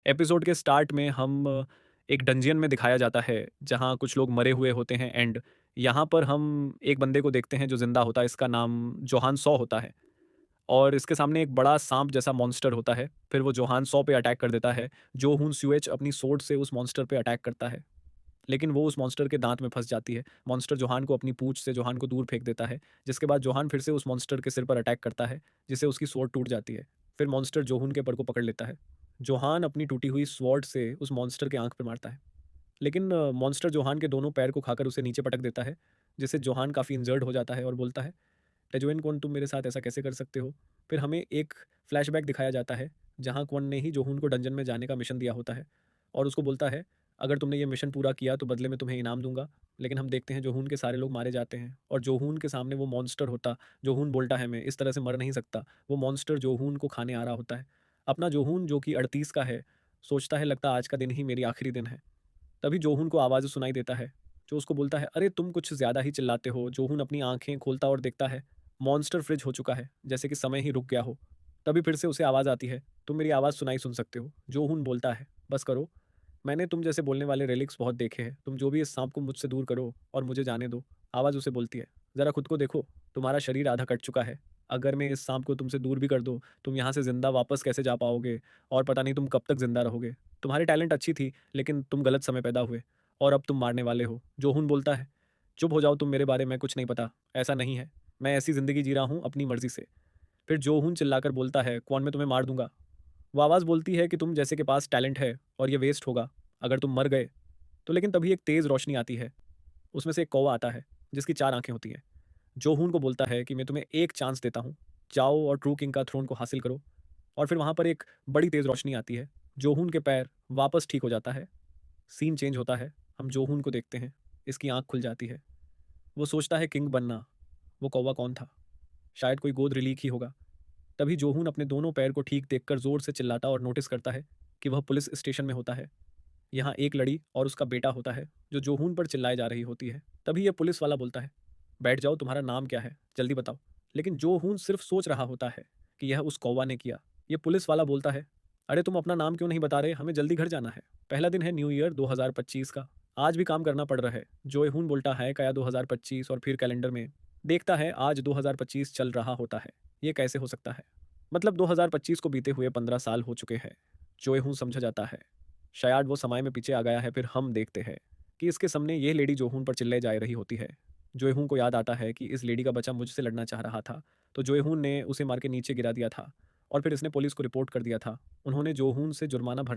Episode के start में हम एक डंजियन में दिखाया जाता है जहाँ कुछ लोग मरे हुए होते हैं एंड यहाँ पर हम एक बंदे को देखते हैं जो जिंदा होता है। इसका नाम जोहान सॉ होता है और इसके सामने एक बड़ा सांप जैसा मॉन्स्टर होता है। फिर वो जोहान सॉ पे अटैक कर देता है। जो हून स्यूएच अपनी सोर्ड से उस मॉन्स्टर पे अटैक करता है, लेकिन वो उस मॉन्स्टर के दांत में फंस जाती है। मॉन्स्टर जोहान को अपनी पूंछ से जोहान को दूर फेंक देता है, जिसके बाद जोहान फिर से उस मॉन्स्टर के सिर पर अटैक करता है, जिससे उसकी स्वॉर्ड टूट जाती है। फिर मॉन्स्टर जोहून के पर को पकड़ लेता है। जोहान अपनी टूटी हुई स्वॉर्ड से उस मॉन्स्टर के आंख पर मारता है, लेकिन मॉन्स्टर जोहान के दोनों पैर को खाकर उसे नीचे पटक देता है, जिससे जोहान काफ़ी इंजर्ड हो जाता है और बोलता है, टेजुइन कौन, तुम मेरे साथ ऐसा कैसे कर सकते हो। फिर हमें एक फ्लैशबैक दिखाया जाता है जहाँ क्वन ने ही जोहून को डंजन में जाने का मिशन दिया होता है और उसको बोलता है, अगर तुमने ये मिशन पूरा किया तो बदले में तुम्हें इनाम दूंगा। लेकिन हम देखते हैं जोहून के सारे लोग मारे जाते हैं और जोहून के सामने वो मॉन्स्टर होता। जोहून बोलता है, मैं इस तरह से मर नहीं सकता। वो मॉन्स्टर जोहून को खाने आ रहा होता है। अपना जोहून जो कि 38 का है सोचता है, लगता आज का दिन ही मेरी आखिरी दिन है। तभी जोहून को आवाज़ सुनाई देता है जो उसको बोलता है, अरे तुम कुछ ज़्यादा ही चिल्लाते हो। जोहून अपनी आंखें खोलता और देखता है मॉन्स्टर फ्रिज हो चुका है, जैसे कि समय ही रुक गया हो। तभी फिर से उसे आवाज़ आती है, तुम मेरी आवाज़ सुनाई सुन सकते हो। जोहून बोलता है, बस करो, मैंने तुम जैसे बोलने वाले रेलिक्स बहुत देखे हैं। तुम जो भी इस सांप को मुझसे दूर करो और मुझे जाने दो। आवाज़ उसे बोलती है, ज़रा खुद को देखो, तुम्हारा शरीर आधा कट चुका है। अगर मैं इस सांप को तुमसे दूर भी कर दूँ, तुम यहाँ से ज़िंदा वापस कैसे जा पाओगे, और पता नहीं तुम कब तक ज़िंदा रहोगे। तुम्हारी टैलेंट अच्छी थी, लेकिन तुम गलत समय पैदा हुए और अब तुम मारने वाले हो। जोहून बोलता है, चुप हो जाओ, तुम मेरे बारे में कुछ नहीं पता। ऐसा नहीं है, मैं ऐसी ज़िंदगी जी रहा हूँ अपनी मर्ज़ी से। फिर जोहून चिल्लाकर बोलता है, कौन, मैं तुम्हें मार दूंगा। वो आवाज़ बोलती है कि तुम जैसे के पास टैलेंट है और ये वेस्ट होगा अगर तुम मर गए तो। लेकिन तभी एक तेज़ रोशनी आती है, उसमें से एक कौवा आता है जिसकी 4 आंखें होती हैं। जोहून को बोलता है कि मैं तुम्हें एक चांस देता हूँ, जाओ और ट्रू किंग का थ्रोन को हासिल करो। और फिर वहाँ पर एक बड़ी तेज़ रोशनी आती है। जोहून के पैर वापस ठीक हो जाता है। सीन चेंज होता है, हम जोहून को देखते हैं, इसकी आंख खुल जाती है। वो सोचता है किंग बनना। वो कौवा कौन था? शायद कोई गोद रिलीक ही होगा। तभी जोहून अपने दोनों पैर को ठीक देखकर जोर से चिल्लाता और नोटिस करता है कि वह पुलिस स्टेशन में होता है। यहाँ एक लड़ी और उसका बेटा होता है जो जोहून पर चिल्लाए जा रही होती है। तभी यह पुलिस वाला बोलता है, बैठ जाओ, तुम्हारा नाम क्या है, जल्दी बताओ। लेकिन जोहून सिर्फ सोच रहा होता है कि यह उस कौवा ने किया। यह पुलिस वाला बोलता है, अरे तुम अपना नाम क्यों नहीं बता रहे, हमें जल्दी घर जाना है। पहला दिन है न्यू ईयर 2025 का, आज भी काम करना पड़ रहा है। जोहून बोलता है, क्या 2025? और फिर कैलेंडर में देखता है आज 2025 चल रहा होता है। ये कैसे हो सकता है? मतलब 2025 को बीते हुए 15 साल हो चुके हैं। जोहून समझा जाता है, शायद वो समय में पीछे आ गया है। फिर हम देखते हैं कि इसके सामने यह लेडी जोहून पर चिल्लाए जा रही होती है। जोहून को याद आता है कि इस लेडी का बच्चा मुझसे लड़ना चाह रहा था, तो जोहून ने उसे मार के नीचे गिरा दिया था और फिर इसने पुलिस को रिपोर्ट कर दिया था। उन्होंने जोहून से जुर्माना भरने